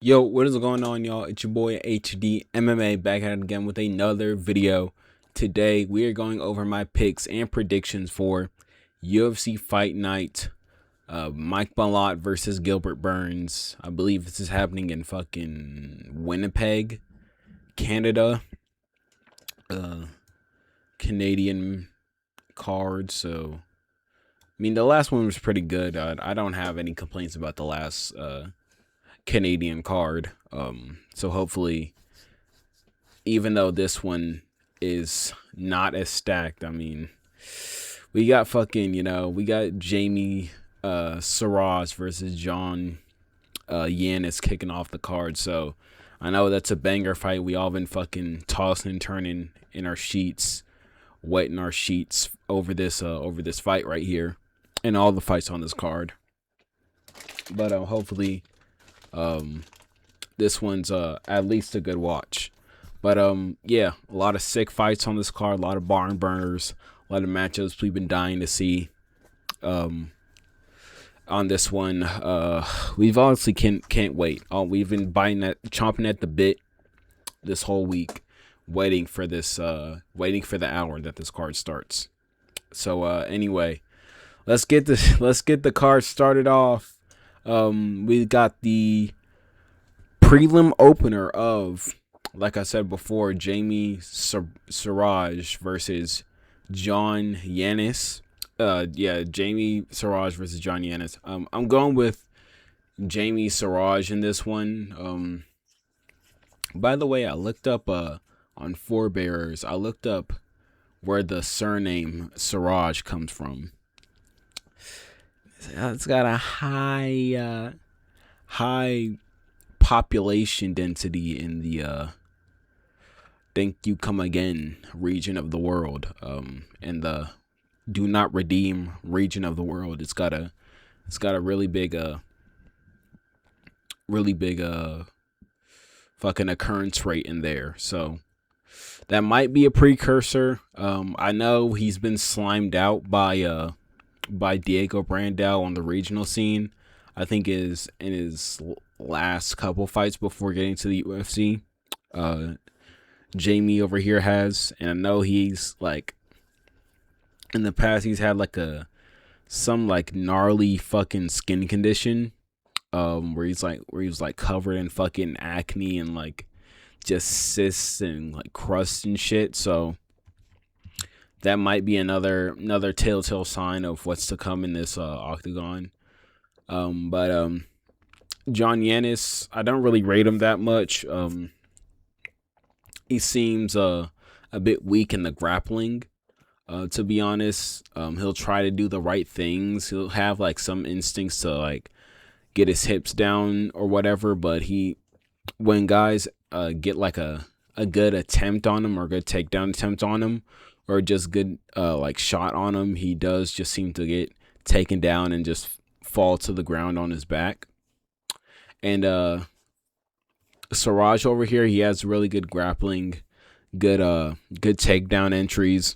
Yo, what is going on, y'all? It's your boy HD MMA back at it again with another video. Today, we are going over my picks and predictions for UFC Fight Night. Mike Malott versus Gilbert Burns. I believe this is happening in fucking Winnipeg, Canada. Canadian card. So, I mean, the last one was pretty good. I don't have any complaints about the last Canadian card. So hopefully, even though this one is not as stacked, I mean, we got we got Jamie Siraj versus John Yanis kicking off the card. So I know that's a banger fight. We all been fucking tossing and turning in our sheets, wetting our sheets over this fight right here, and all the fights on this card. But hopefully, this one's at least a good watch. But yeah, a lot of sick fights on this card, a lot of barn burners, a lot of matchups we've been dying to see. On this one, we've honestly can't wait. We've been chomping at the bit this whole week, waiting for the hour that this card starts. So anyway, let's get the card started off. We got the prelim opener of, like I said before, Jamie Siraj versus John Yanis. Jamie Siraj versus John Yanis. I'm going with Jamie Siraj in this one. By the way, I looked up on Forebearers. I looked up where the surname Siraj comes from. It's got a high population density in the Thank You Come Again region of the world, and the Do Not Redeem region of the world. It's got a really big fucking occurrence rate in there. So that might be a precursor. I know he's been slimed out by Diego Brandao on the regional scene. I think is in his last couple fights before getting to the UFC. Jamie over here has, and I know he's like, in the past he's had like some gnarly fucking skin condition, where he was like covered in fucking acne and like just cysts and like crust and shit. So that might be another telltale sign of what's to come in this octagon. But John Yanis, I don't really rate him that much. He seems a bit weak in the grappling. To be honest, he'll try to do the right things. He'll have like some instincts to like get his hips down or whatever. But when guys get like a good attempt on him or a good takedown attempt on him, or just good like shot on him, he does just seem to get taken down and just fall to the ground on his back. And Siraj over here, he has really good grappling, good takedown entries.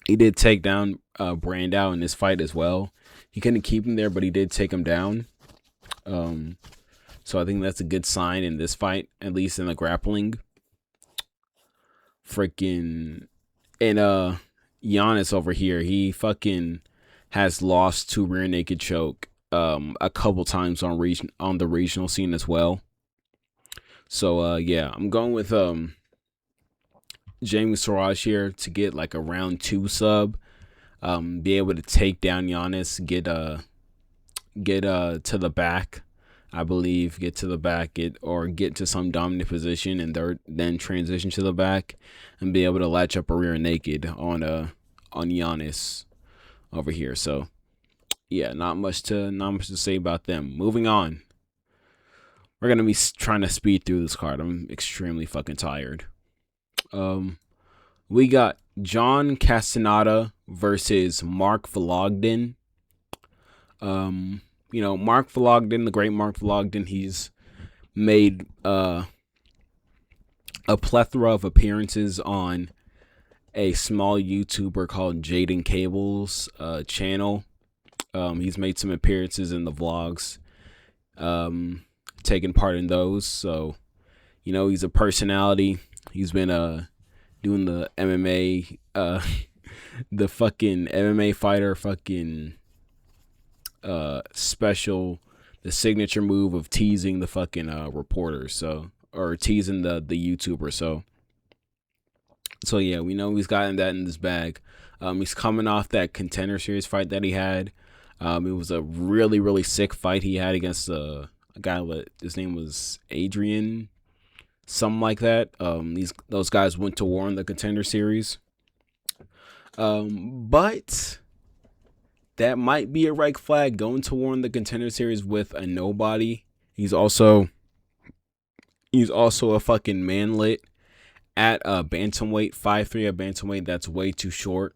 He did take down Brandao in this fight as well. He couldn't keep him there, but he did take him down. So I think that's a good sign in this fight, at least in the grappling. Freaking, and Giannis over here, he fucking has lost to rear naked choke a couple times on the regional scene as well. So yeah, I'm going with Jamie Siraj here to get like a round 2 sub. Be able to take down Giannis, get to the back, I believe, get to the back, get to some dominant position, and then transition to the back and be able to latch up a rear naked on Giannis over here. So yeah, not much to say about them. Moving on. We're gonna be trying to speed through this card. I'm extremely fucking tired. We got John Castaneda versus Mark Vologden. Mark Vologden, the great Mark Vologden, he's made a plethora of appearances on a small YouTuber called Jaden Cable's channel. He's made some appearances in the vlogs. taken part in those. So he's a personality. He's been doing the MMA the fucking MMA fighter fucking special, the signature move of teasing the fucking reporters, or teasing the YouTuber. So yeah, we know he's gotten that in his bag. He's coming off that Contender Series fight that he had. It was a really, really sick fight he had against a guy that his name was Adrian, something like that. Those guys went to war in the Contender Series. But that might be a red flag, going to war in the Contender Series with a nobody. He's also a fucking manlet at bantamweight, 5'3" at bantamweight. That's way too short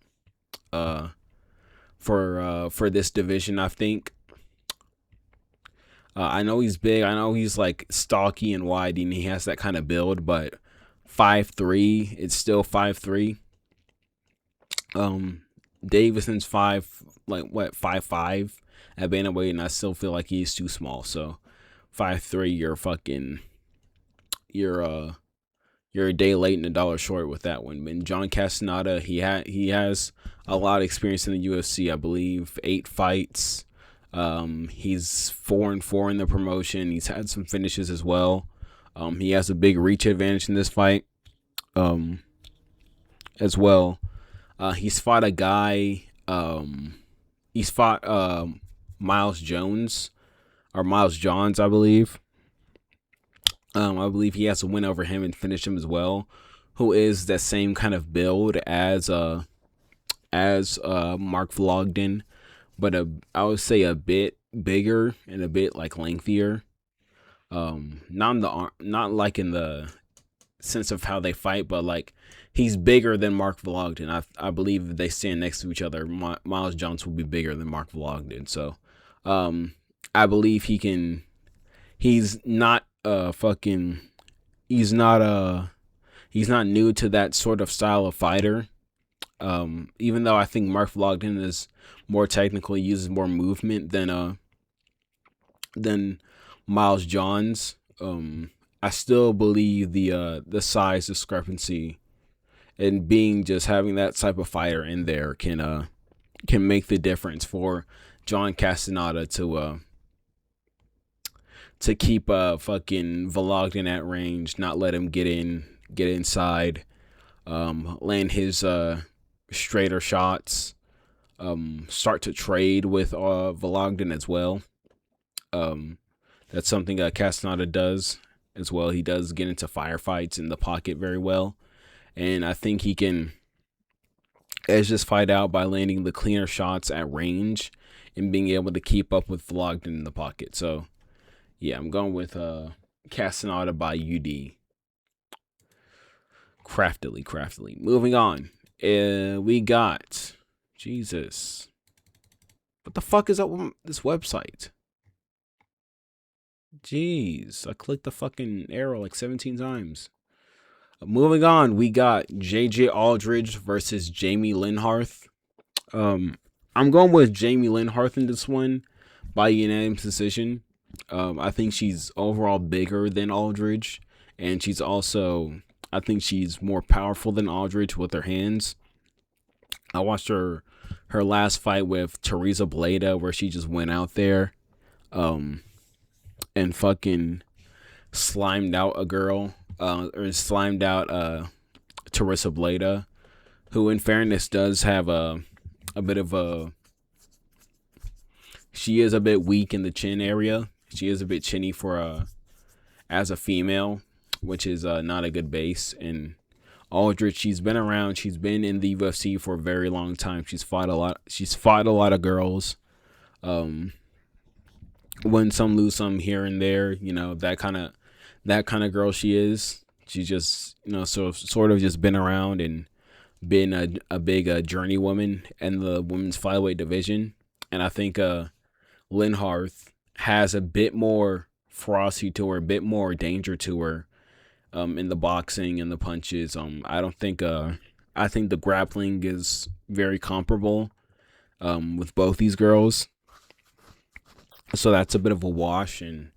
for this division, I think. I know he's big. I know he's like stocky and wide, and he has that kind of build. But 5'3", it's still 5'3". Davidson's 5'5" at bantamweight, and I still feel like he's too small. So 5'3", you're a day late and a dollar short with that one. And John Castaneda, he has a lot of experience in the UFC. I believe 8 fights. He's 4-4 in the promotion. He's had some finishes as well. He has a big reach advantage in this fight, as well. He's fought a guy. He's fought Miles Johns, I believe. I believe he has a win over him and finish him as well, who is that same kind of build as Mark Vlogden, but I would say a bit bigger and a bit like lengthier. Not like in the sense of how they fight, but like he's bigger than Mark Vlogden. I believe if they stand next to each other, Miles Johns will be bigger than Mark Vlogden. So, I believe he can. He's not he's not new to that sort of style of fighter. Even though I think Mark Vlogden is more technical, he uses more movement than Miles Johns. I still believe the size discrepancy and having that type of fighter in there can make the difference for John Castaneda to keep fucking Vlogden at range, not let him get inside, land his straighter shots, start to trade with Vlogden as well. That's something Castaneda does as well. He does get into firefights in the pocket very well, and I think he can edge this fight out by landing the cleaner shots at range and being able to keep up with Vlogden in the pocket. So yeah, I'm going with Castaneda by UD. Craftily. Moving on. We got... Jesus. What the fuck is up with this website? Jeez. I clicked the fucking arrow like 17 times. Moving on, we got JJ Aldridge versus Jamie Linharth. I'm going with Jamie Linharth in this one by unanimous decision. I think she's overall bigger than Aldridge, and I think she's more powerful than Aldridge with her hands. I watched her last fight with Teresa Bleda, where she just went out there and fucking slimed out a girl, or slimed out Teresa Bleda, who in fairness does have a bit of she is a bit weak in the chin area. She is a bit chinny for as a female, which is not a good base. And Aldridge, she's been around. She's been in the UFC for a very long time. She's fought a lot. She's fought a lot of girls. Win some, lose some here and there. That kind of girl she is. She's just sort of just been around and been a big journeywoman in the women's flyweight division. And I think Linharth has a bit more ferocity to her, a bit more danger to her, in the boxing and the punches. I think the grappling is very comparable, with both these girls. So that's a bit of a wash, and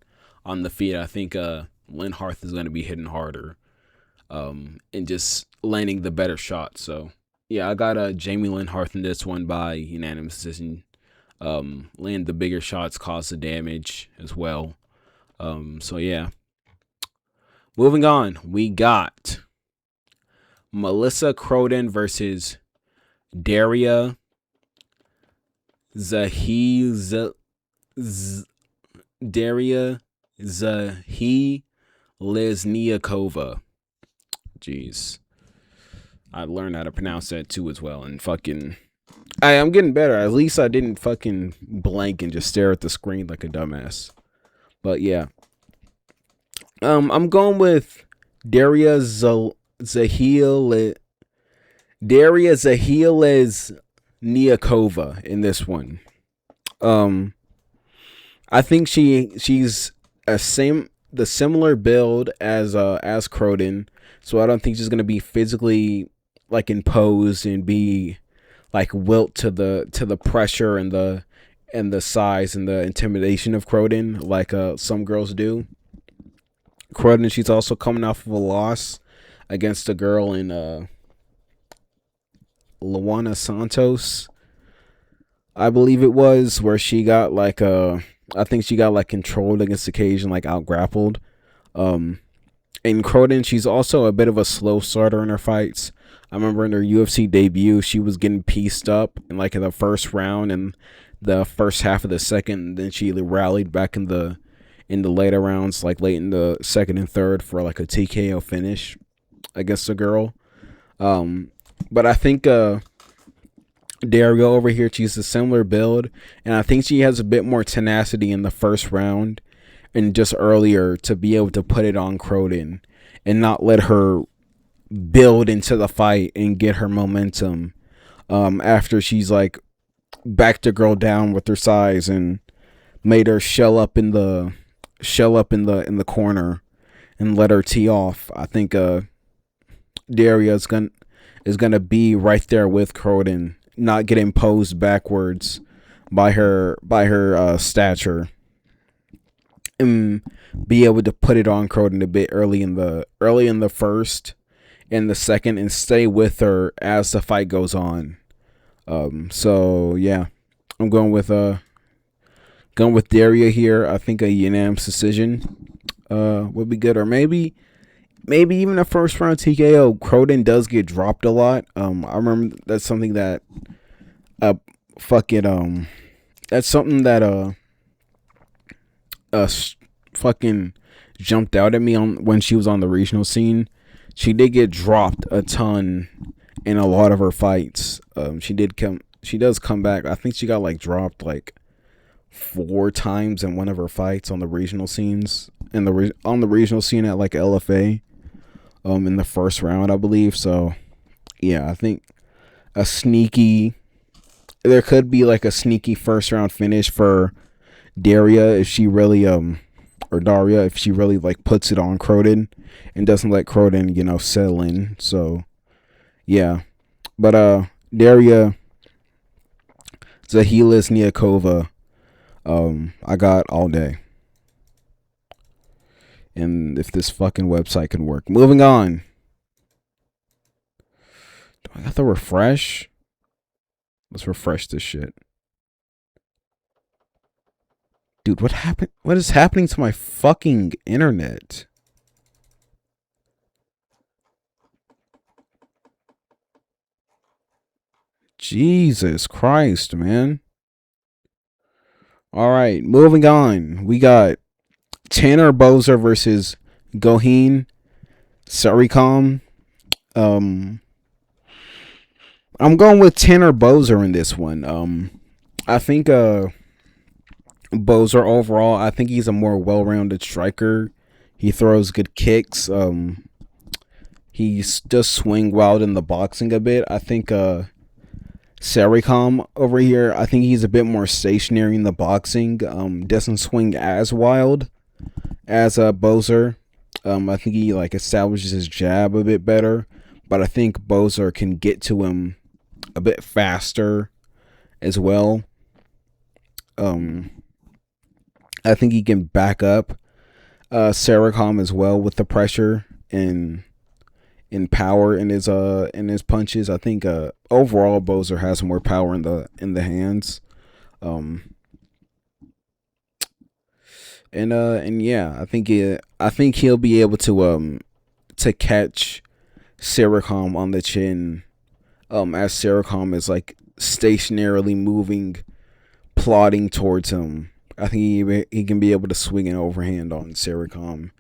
on the feet. I think Lynn Harth is going to be hitting harder and just landing the better shot. So yeah, I got Jamie Lynn Harth in this one by unanimous decision. Land the bigger shots, cause the damage as well. So yeah. Moving on, we got Melissa Croden versus Daria Daria Zahilizniakova. Jeez. I learned how to pronounce that too as well. And fucking I'm getting better. At least I didn't fucking blank and just stare at the screen like a dumbass. But yeah. I'm going with Daria Zahilizniakova in this one. I think she's the similar build as Croden, so I don't think she's gonna be physically like imposed and be like wilt to the pressure and the size and the intimidation of Croden like some girls do. Croden, she's also coming off of a loss against a girl in Luana Santos, I believe it was, where she got like I think she got like controlled against occasion, like out grappled. In Croden, she's also a bit of a slow starter in her fights. I remember in her UFC debut, she was getting pieced up in like in the first round and the first half of the second, and then she rallied back in the later rounds, like late in the second and third, for like a TKO finish against a girl. But I think Daria over here, she's a similar build, and I think she has a bit more tenacity in the first round and just earlier to be able to put it on Croden and not let her build into the fight and get her momentum after she's like backed the girl down with her size and made her shell up in the corner and let her tee off. I think Daria is gonna be right there with Croden, not get imposed backwards by her stature, and be able to put it on Croden a bit early in the first and the second, and stay with her as the fight goes on. So yeah, I'm going with Daria here. I think a unanimous decision would be good, or maybe even a first round TKO. Croden does get dropped a lot. I remember that's something that fucking jumped out at me on when she was on the regional scene. She did get dropped a ton in a lot of her fights. She does come back. I think she got like dropped like 4 times in one of her fights on the regional scenes, on the regional scene at like LFA in the first round, I believe. So yeah, I think there could be like a sneaky first round finish for Daria if she really if she really like puts it on Croden and doesn't let Croden settle in. So yeah, but Daria Zahilizniakova, I got all day. And if this fucking website can work. Moving on. Do I got to refresh? Let's refresh this shit. Dude, what happened? What is happening to my fucking internet? Jesus Christ, man. All right, moving on. We got Tanner Boser versus Goheen Sarikam. I'm going with Tanner Boser in this one. I think Boser overall, I think he's a more well-rounded striker. He throws good kicks. He does swing wild in the boxing a bit. I think Sarikam over here, I think he's a bit more stationary in the boxing. Doesn't swing as wild as Boser. I think he like establishes his jab a bit better, but I think Boser can get to him a bit faster as well. I think he can back up Saracom as well with the pressure and in power in his punches. I think overall Bozer has more power in the hands. Um and yeah, I think he'll be able to catch Saracom on the chin as Saracom is like stationarily moving, plodding towards him. I think he can be able to swing an overhand on Saracom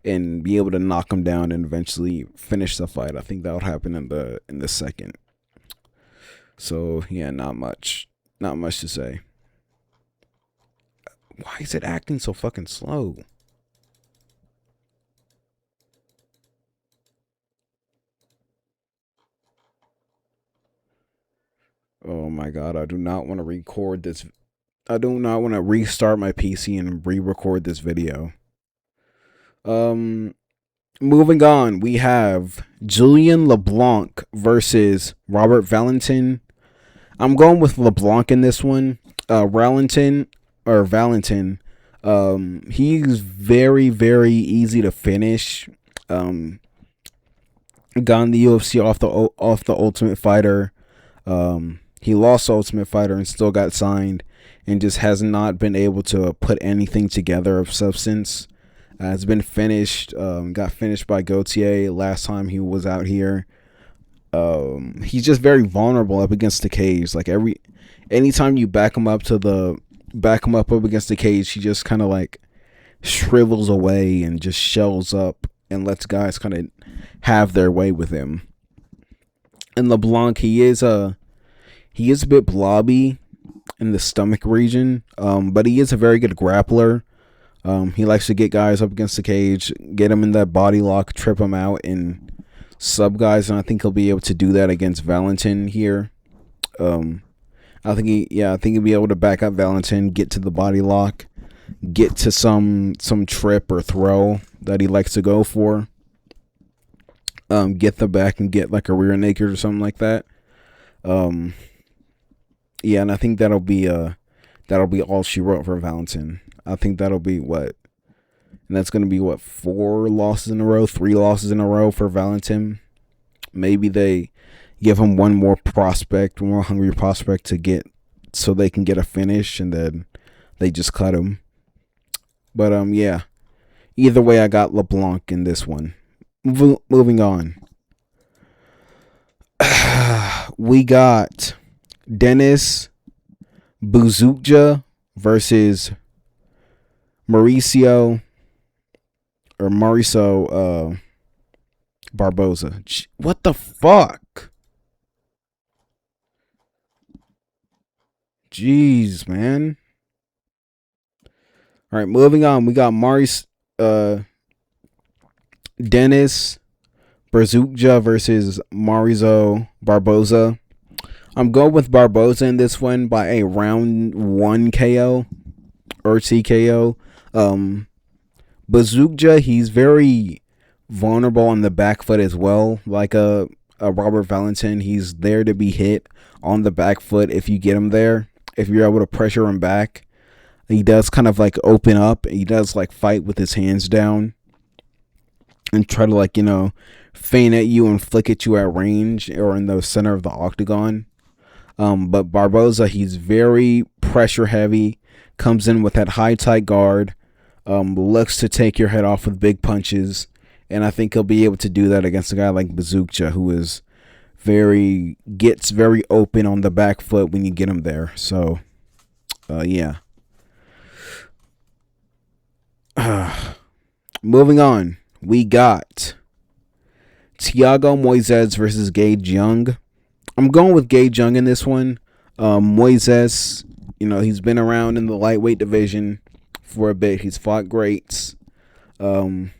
and be able to knock him down and eventually finish the fight. I think that would happen in the second. So yeah, not much to say. Why is it acting so fucking slow? Oh my god, I do not want to record this. I do not want to restart my PC and re-record this video. Moving on, we have Julian LeBlanc versus Robert Valentin. I'm going with LeBlanc in this one. Valentin, he's very, very easy to finish. Got in the UFC off the Ultimate Fighter. He lost Ultimate Fighter and still got signed, and just has not been able to put anything together of substance. It's been finished. Got finished by Gauthier last time he was out here. He's just very vulnerable up against the cage. Like anytime you back him up against the cage, he just kind of like shrivels away and just shells up and lets guys kind of have their way with him. And LeBlanc, he is a bit blobby in the stomach region, but he is a very good grappler. He likes to get guys up against the cage, get them in that body lock, trip them out, and sub guys. And I think he'll be able to do that against Valentin here. I think he'll be able to back up Valentin, get to the body lock, get to some trip or throw that he likes to go for. Get the back and get like a rear naked or something like that. Yeah, and I think that'll be all she wrote for Valentin. I think that'll be and that's gonna be 3 losses in a row for Valentin. Maybe they give him one more hungry prospect to get, so they can get a finish, and then they just cut him. But yeah. Either way, I got LeBlanc in this one. Moving on. We got Dennis Buzukja versus Mauricio Barboza. What the fuck? Jeez, man. All right, moving on. We got Dennis Buzukja versus Mauricio Barboza. I'm going with Barboza in this one by a round 1 KO or TKO. Buzukja, he's very vulnerable on the back foot as well. Like a Robert Valentin, he's there to be hit on the back foot if you get him there. If you're able to pressure him back, he does kind of like open up. He does like fight with his hands down and try to like, feint at you and flick at you at range or in the center of the octagon. But Barboza, he's very pressure heavy, comes in with that high tight guard, looks to take your head off with big punches, and I think he'll be able to do that against a guy like Buzukja, who is gets very open on the back foot when you get him there. So, yeah. Moving on, we got Thiago Moises versus Gage Young. I'm going with Gage Young in this one. Moises, he's been around in the lightweight division for a bit. He's fought greats. But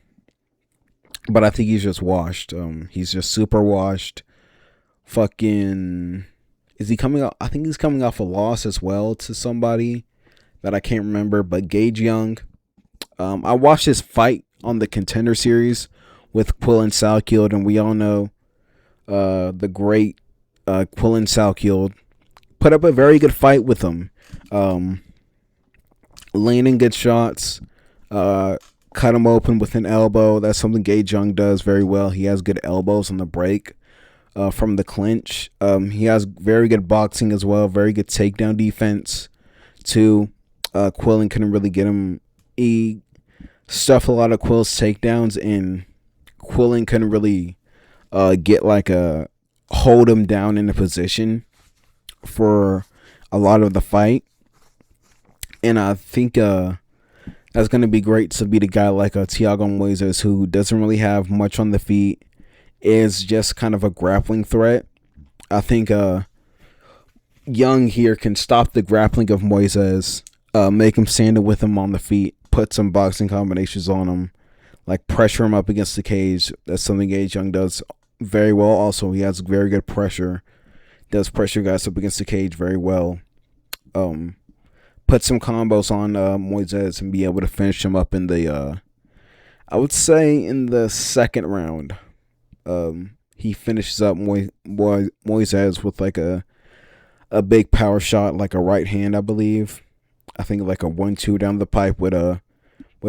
I think he's just washed. He's just super washed. Is he coming out? I think he's coming off a loss as well to somebody that I can't remember. But Gage Young, I watched his fight on the Contender Series with Quillen Salkield, and we all know the great Quillen Salkield put up a very good fight with him, landing good shots, cut him open with an elbow. That's something Gage Young does very well. He has good elbows on the break from the clinch. He has very good boxing as well, very good takedown defense too. Quillen couldn't really get him. He stuffed a lot of Quill's takedowns, and Quillen couldn't really get like a hold him down in a position for a lot of the fight. And I think that's going to be great to beat a guy like Thiago Moises, who doesn't really have much on the feet, is just kind of a grappling threat. I think Young here can stop the grappling of Moises, make him stand with him on the feet, put some boxing combinations on him, like pressure him up against the cage. That's something Gage Young does very well. Also, he has very good pressure. Does pressure guys up against the cage very well. Put some combos on Moises and be able to finish him up in the, I would say in the second round. He finishes up Moises with like a big power shot, like a right hand, I believe. I think like a 1-2 down the pipe would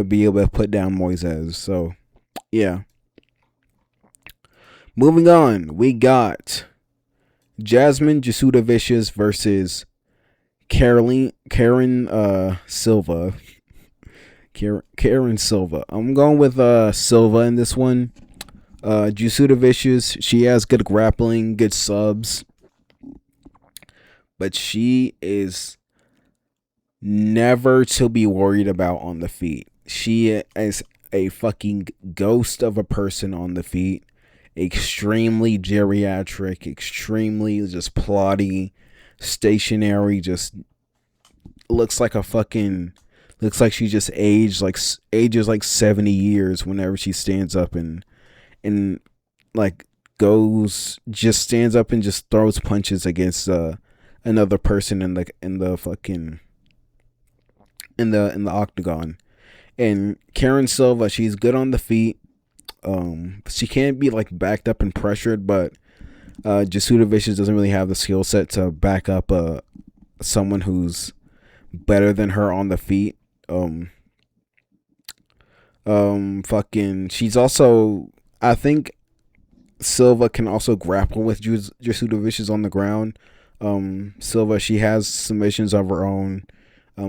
be able to put down Moises. So, yeah. Moving on, we got Jasmine Jasudavicius versus Karen Silva. Karen Silva. I'm going with Silva in this one. Jasudavicius, she has good grappling, good subs, but she is never to be worried about on the feet. She is a fucking ghost of a person on the feet. Extremely geriatric, extremely just plotty, stationary, just looks like she just ages like 70 years whenever she stands up and like stands up and just throws punches against another person in the octagon. And Karen Silva, she's good on the feet. She can't be like backed up and pressured, but Jasudavicius doesn't really have the skill set to back up someone who's better than her on the feet. She's also, I think Silva can also grapple with Jasudavicius on the ground. Silva, she has submissions of her own.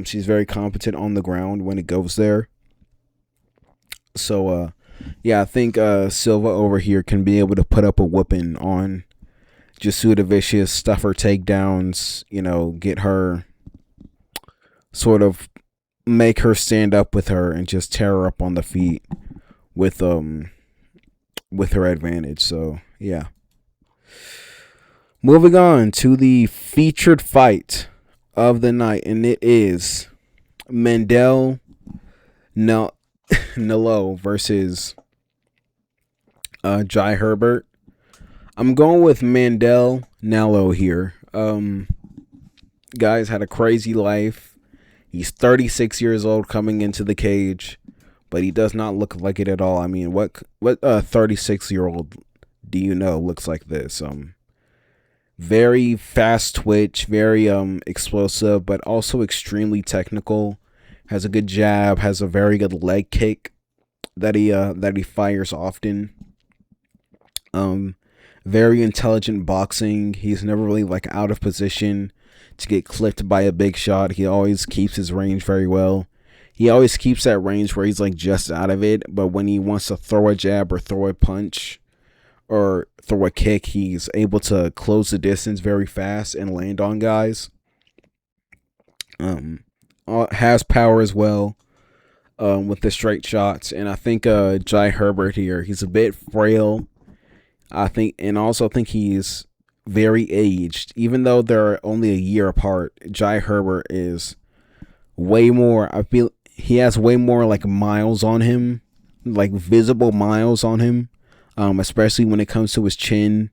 She's very competent on the ground when it goes there. So, yeah, I think Silva over here can be able to put up a whooping on Jasudavicius, stuff her takedowns, get her, sort of make her stand up with her and just tear her up on the feet with her advantage. So, yeah. Moving on to the featured fight of the night, and it is Mandel Nalo versus Jai Herbert. I'm going with Mandel Nalo here. Guy's had a crazy life. He's 36 years old coming into the cage, but he does not look like it at all. I mean, what 36-year-old do you know looks like this? Very fast twitch, very explosive, but also extremely technical. Has a good jab, has a very good leg kick that he fires often. Very intelligent boxing. He's never really like out of position to get clipped by a big shot. He always keeps his range very well. He always keeps that range where he's like just out of it, but when he wants to throw a jab or throw a punch or throw a kick, he's able to close the distance very fast and land on guys. Has power as well with the straight shots. And I think Jai Herbert here, he's a bit frail. I think he's very aged. Even though they're only a year apart, Jai Herbert is way more, I feel he has way more like miles on him, like visible miles on him, especially when it comes to his chin.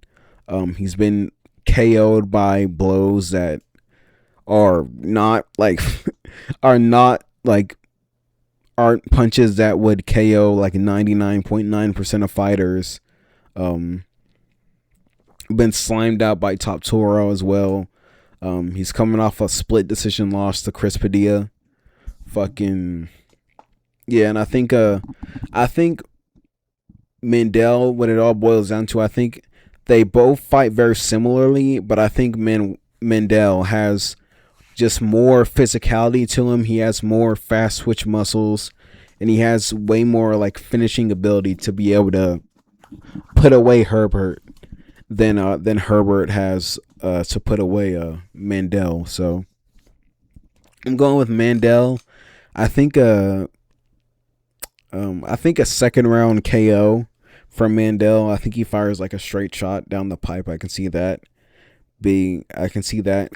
He's been KO'd by blows that are not like aren't punches that would KO like 99.9% of fighters. Been slimed out by Top Toro as well. He's coming off a split decision loss to Chris Padilla. Yeah, and I think Mandel, when it all boils down to, I think they both fight very similarly, but I think Mandel has just more physicality to him. He has more fast switch muscles, and he has way more like finishing ability to be able to put away Herbert than Herbert has to put away Mandel. So I'm going with Mandel. I think I think a second round KO from Mandel. I think he fires like a straight shot down the pipe. I can see that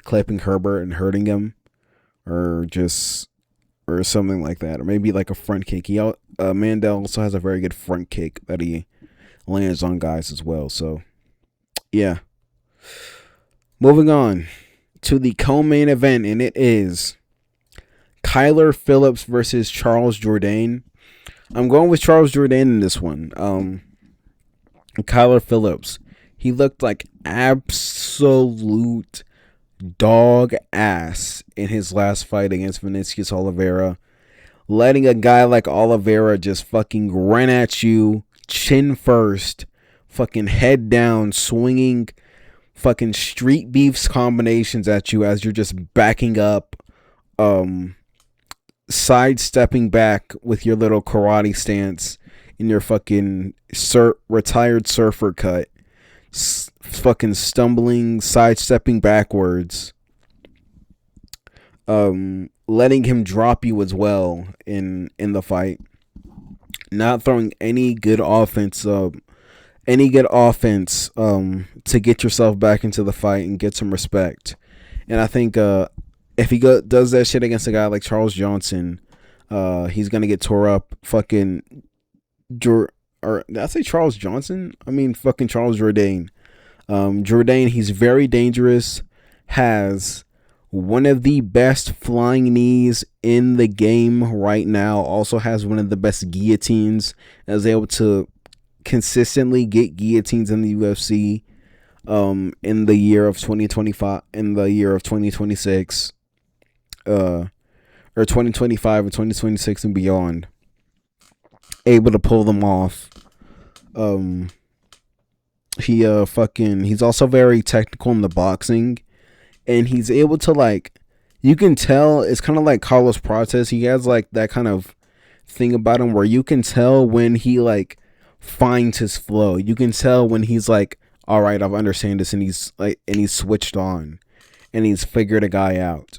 clipping Herbert and hurting him, or just or something like that, or maybe like a front kick. Mandel also has a very good front kick that he lands on guys as well. So yeah, moving on to the co-main event, and it is Kyler Phillips versus Charles Jourdain. I'm going with Charles Jourdain in this one. Kyler Phillips, he looked like absolute dog ass in his last fight against Vinicius Oliveira. Letting a guy like Oliveira just fucking run at you, chin first, fucking head down, swinging fucking street beefs combinations at you as you're just backing up, sidestepping back with your little karate stance in your fucking retired surfer cut, fucking stumbling, sidestepping backwards, letting him drop you as well in the fight, not throwing any good offense to get yourself back into the fight and get some respect. And I think if he does that shit against a guy like Charles Johnson, he's gonna get tore up. Fucking or did I say Charles Johnson? I mean fucking Charles Jourdain. Jourdain, he's very dangerous. Has one of the best flying knees in the game right now. Also has one of the best guillotines. Is able to consistently get guillotines in the UFC. In the year of 2025, in the year of 2026, or 2025 and 2026 and beyond, able to pull them off. He's also very technical in the boxing, and he's able to, like, you can tell it's kind of like Carlos Prates. He has like that kind of thing about him where you can tell when he like finds his flow. You can tell when he's like, all right, I've understand this, and he's switched on, and he's figured a guy out.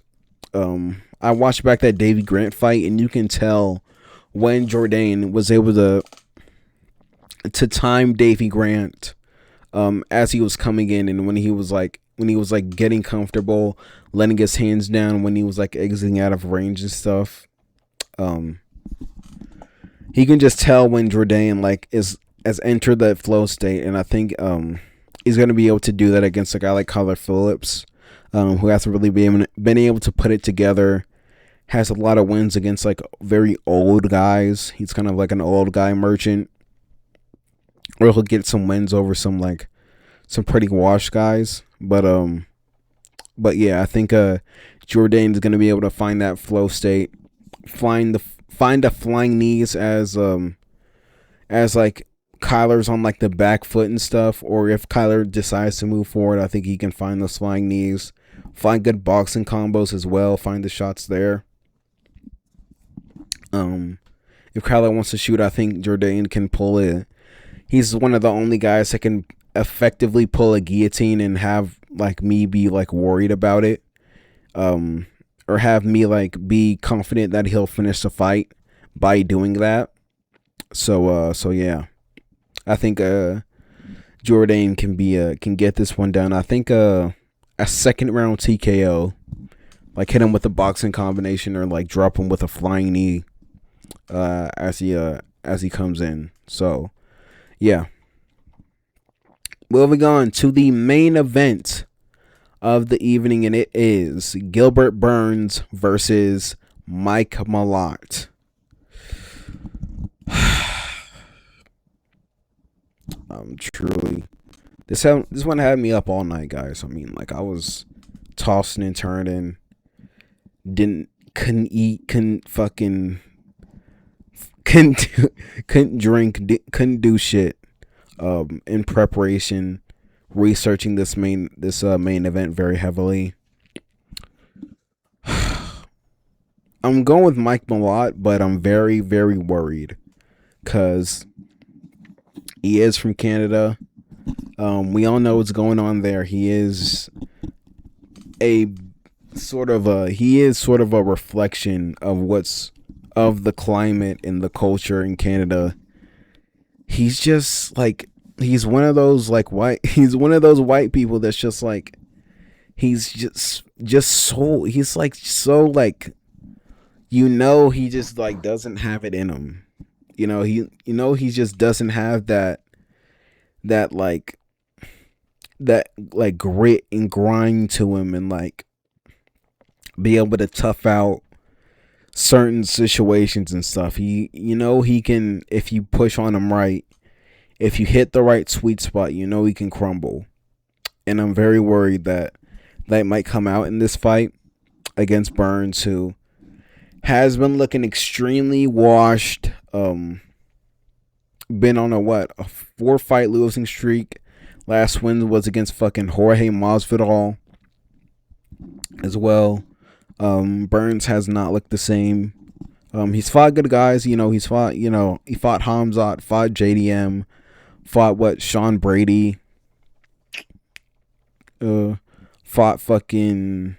I watched back that Davy Grant fight, and you can tell when Jourdain was able to time Davy Grant, as he was coming in, and when he was like getting comfortable, letting his hands down, when he was like exiting out of range and stuff. He can just tell when Jourdain like has entered that flow state, and I think he's going to be able to do that against a guy like Kyler Phillips, who hasn't really been able to put it together. Has a lot of wins against like very old guys. He's kind of like an old guy merchant, or he'll get some wins over some pretty washed guys. But yeah, I think Jourdain is going to be able to find that flow state, find the flying knees as like Kyler's on like the back foot and stuff, or if Kyler decides to move forward, I think he can find those flying knees, find good boxing combos as well, find the shots there. If Kyler wants to shoot, I think Jourdain can pull it. He's one of the only guys that can effectively pull a guillotine and have like me be like worried about it, or have me like be confident that he'll finish the fight by doing that. So yeah, I think Jourdain can get this one done. I think a second round TKO, like hit him with a boxing combination, or like drop him with a flying knee as he comes in. So yeah, moving on to the main event of the evening, and it is Gilbert Burns versus Mike Malott. Truly, this one had me up all night, guys. I mean, like, I was tossing and turning, couldn't eat, couldn't fucking couldn't do, couldn't drink, couldn't do shit. In preparation, researching this main event very heavily. I'm going with Mike Malott, but I'm very, very worried because he is from Canada. We all know what's going on there. He is sort of a reflection of of the climate and the culture in Canada. He's just like he's one of those white people that's just like he's just so he's like so like he just like doesn't have it in him. He just doesn't have that like grit and grind to him and like be able to tough out certain situations and stuff. He can, if you push on him right, if you hit the right sweet spot, he can crumble. And I'm very worried that might come out in this fight against Burns, who has been looking extremely washed. Been on a 4-fight losing streak. Last win was against fucking Jorge Masvidal as well. Burns has not looked the same. He's fought good guys. He fought Hamzat, fought JDM, fought Sean Brady, fought fucking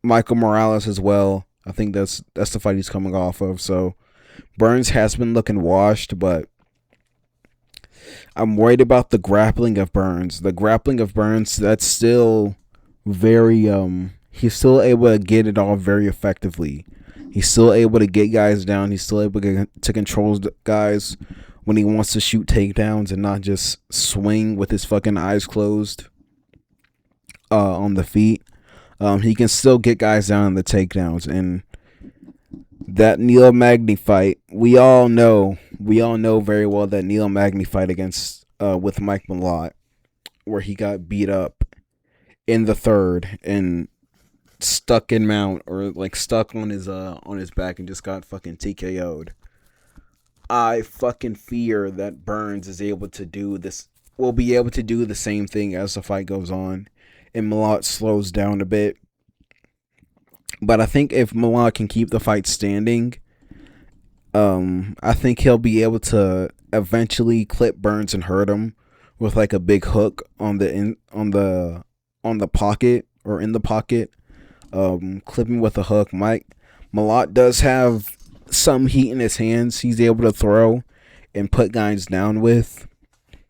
Michael Morales as well. I think that's the fight he's coming off of. So Burns has been looking washed, but I'm worried about the grappling of Burns. The grappling of Burns, that's still very he's still able to get it all very effectively. He's still able to get guys down. He's still able to control guys when he wants to shoot takedowns and not just swing with his fucking eyes closed on the feet. He can still get guys down in the takedowns. And that Neil Magny fight, we all know very well that Neil Magny fight against with Mike Malott, where he got beat up in the third and stuck in mount, or like stuck on his back and just got fucking TKO'd. I fucking fear that Burns is able to do this, will be able to do the same thing as the fight goes on and Malott slows down a bit. But I think if Malott can keep the fight standing, I think he'll be able to eventually clip Burns and hurt him with like a big hook on the pocket or in the pocket. Clipping with a hook. Malott does have some heat in his hands. He's able to throw and put guys down with.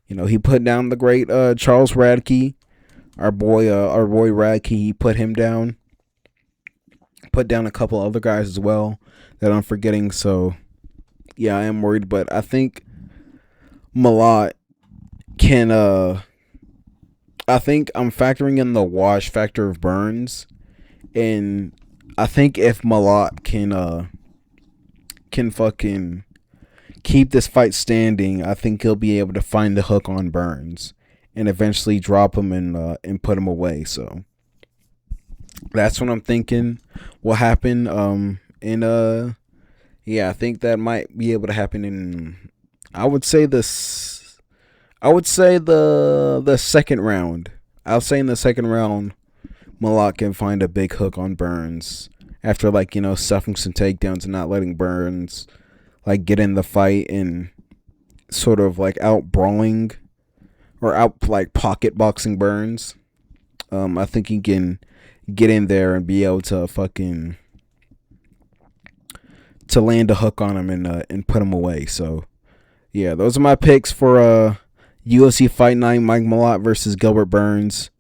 He put down the great Charles Radke, our boy Radke. He put him down. Put down a couple other guys as well that I'm forgetting. So yeah, I am worried, but I think Malott can. I think I'm factoring in the wash factor of Burns. And I think if Malott can fucking keep this fight standing, I think he'll be able to find the hook on Burns and eventually drop him and put him away. So that's what I'm thinking will happen. I think that might be able to happen in, I would say the second round. I'll say in the second round, Malott can find a big hook on Burns after stuffing some takedowns and not letting Burns get in the fight and sort of out brawling or out pocket boxing Burns. I think he can get in there and be able to to land a hook on him and put him away. So yeah, those are my picks for UFC Fight Night: Mike Malott versus Gilbert Burns.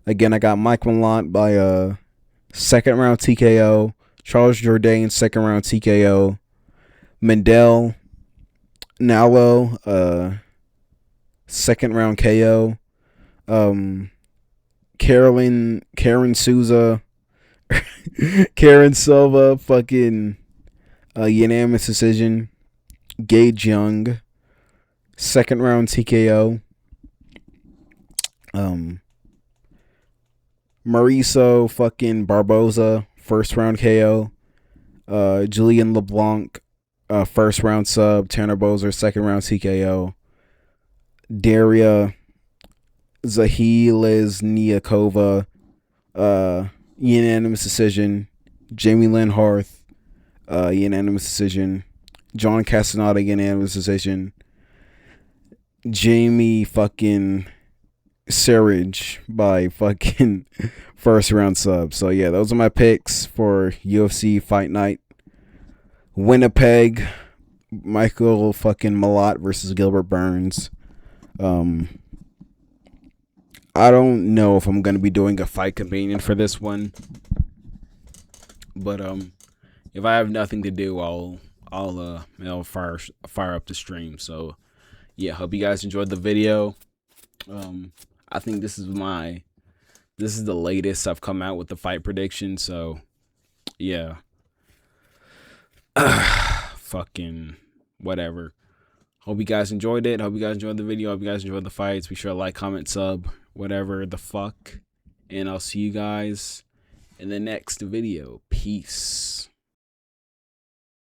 Again, I got Mike Malott by a second round TKO. Charles Jourdain, second round TKO. Mendel Nalo, second round KO. Karen Souza, Karen Silva, fucking unanimous decision. Gage Young, second round TKO. Mauricio fucking Barboza, first round KO. Julian LeBlanc, first round sub. Tanner Boser, second round TKO. Daria Zahilizniakova, unanimous decision. Jamie Lynn Harth, unanimous decision. John Castaneda, unanimous decision. Jamie fucking Surridge by fucking first round sub. So yeah, those are my picks for UFC Fight Night. Winnipeg, Michael fucking Malott versus Gilbert Burns. I don't know if I'm gonna be doing a fight companion for this one, but if I have nothing to do, I'll fire up the stream. So yeah, hope you guys enjoyed the video. I think this is the latest I've come out with the fight prediction. So yeah, fucking whatever. Hope you guys enjoyed it. Hope you guys enjoyed the video. Hope you guys enjoyed the fights. Be sure to like, comment, sub, whatever the fuck. And I'll see you guys in the next video. Peace.